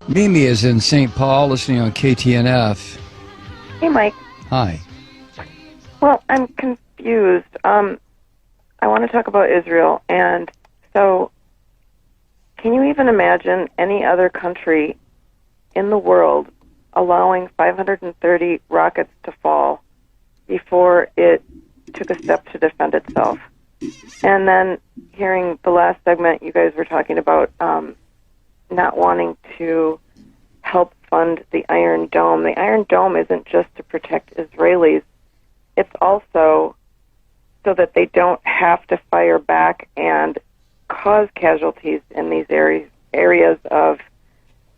Mimi is in St. Paul listening on KTNF. Hey, Mike. Hi. Well, I'm confused. I want to talk about Israel. And so, can you even imagine any other country in the world allowing 530 rockets to fall before it took a step to defend itself? And then hearing the last segment, you guys were talking about not wanting to help fund the Iron Dome. The Iron Dome isn't just to protect Israelis. It's also so that they don't have to fire back and cause casualties in these areas of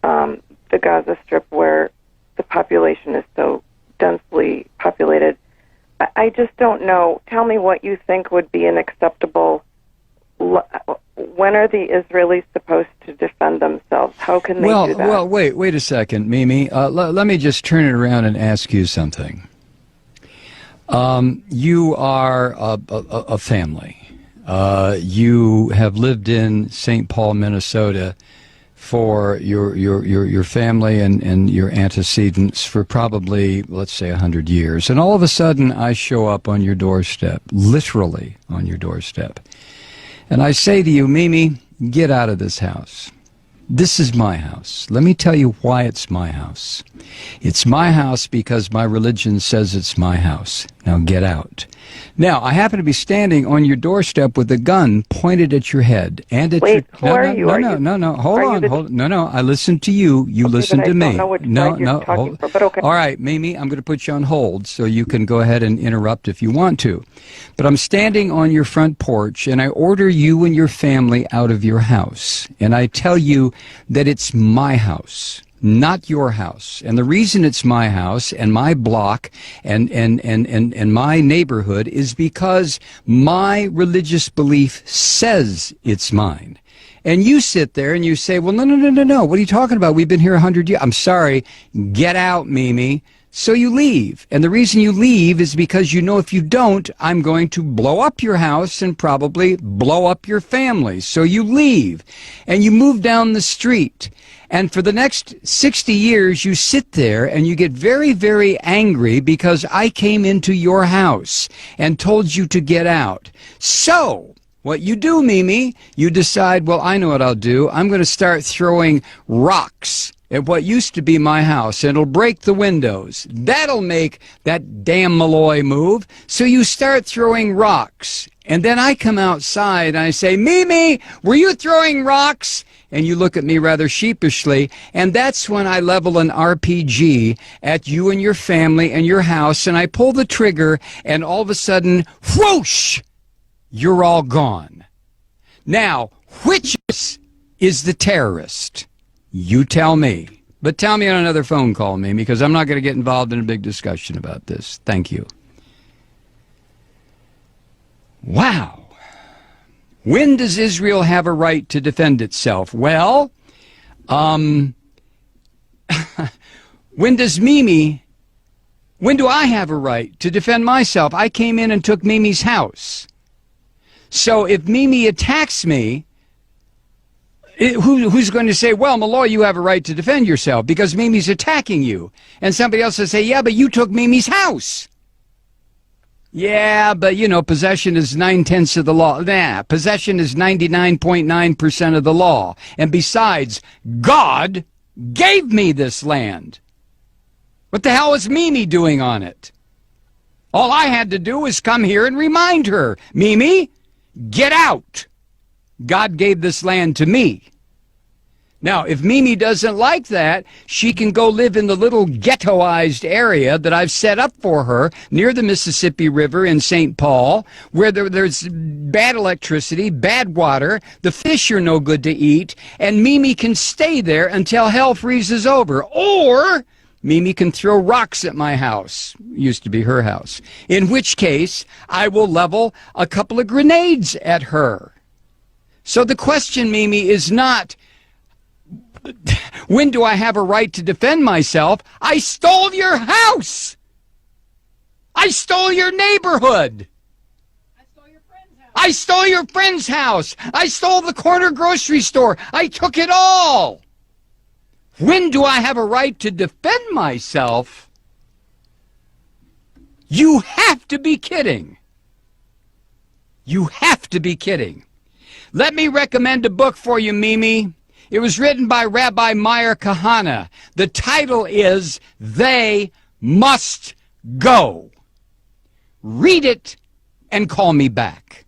the Gaza Strip where the population is so densely populated. I just don't know. Tell me what you think would be an acceptable... When are the Israelis supposed to defend themselves? How can they do that? Well, wait a second, Mimi. Let me just turn it around and ask you something. You are a family. You have lived in St. Paul, Minnesota for your family and your antecedents for probably, let's say, 100 years. And all of a sudden, I show up on your doorstep, literally on your doorstep. And I say to you, Mimi, get out of this house. This is my house. Let me tell you why it's my house. It's my house because my religion says it's my house. Now get out. Now, I happen to be standing on your doorstep with a gun pointed at your head and at Wait, your... who are you? No. Hold on. No. I listen to you. You okay, listen to me. I don't know which side you're talking for, but okay. All right, Mimi, I'm going to put you on hold so you can go ahead and interrupt if you want to. But I'm standing on your front porch and I order you and your family out of your house. And I tell you that it's my house, not your house. And the reason it's my house and my block and my neighborhood is because my religious belief says it's mine. And you sit there and you say, well, no. What are you talking about? We've been here 100 years. I'm sorry. Get out, Mimi. So you leave. And the reason you leave is because you know if you don't, I'm going to blow up your house and probably blow up your family. So you leave and you move down the street. And for the next 60 years, you sit there and you get very, very angry because I came into your house and told you to get out. So what you do, Mimi, you decide, well, I know what I'll do. I'm going to start throwing rocks at what used to be my house, and it'll break the windows. That'll make that damn Malloy move. So you start throwing rocks. And then I come outside and I say, Mimi, were you throwing rocks? And you look at me rather sheepishly, and that's when I level an RPG at you and your family and your house, and I pull the trigger, and all of a sudden, whoosh, you're all gone. Now, which is the terrorist? You tell me. But tell me on another phone call, Mimi, because I'm not going to get involved in a big discussion about this. Thank you. Wow. When does Israel have a right to defend itself? Well, when do I have a right to defend myself? I came in and took Mimi's house. So if Mimi attacks me, who's going to say, well, Malloy, you have a right to defend yourself because Mimi's attacking you? And somebody else will say, yeah, but you took Mimi's house. Yeah, but, you know, possession is 9/10 of the law. Nah, possession is 99.9% of the law. And besides, God gave me this land. What the hell is Mimi doing on it? All I had to do was come here and remind her, Mimi, get out. God gave this land to me. Now, if Mimi doesn't like that, she can go live in the little ghettoized area that I've set up for her near the Mississippi River in St. Paul, where there's bad electricity, bad water, the fish are no good to eat, and Mimi can stay there until hell freezes over. Or Mimi can throw rocks at my house, used to be her house, in which case I will level a couple of grenades at her. So the question, Mimi, is not, when do I have a right to defend myself? I stole your house. I stole your neighborhood. I stole your friend's house. I stole your friend's house. I stole the corner grocery store. I took it all. When do I have a right to defend myself? You have to be kidding. You have to be kidding. Let me recommend a book for you, Mimi. It was written by Rabbi Meir Kahana. The title is They Must Go. Read it and call me back.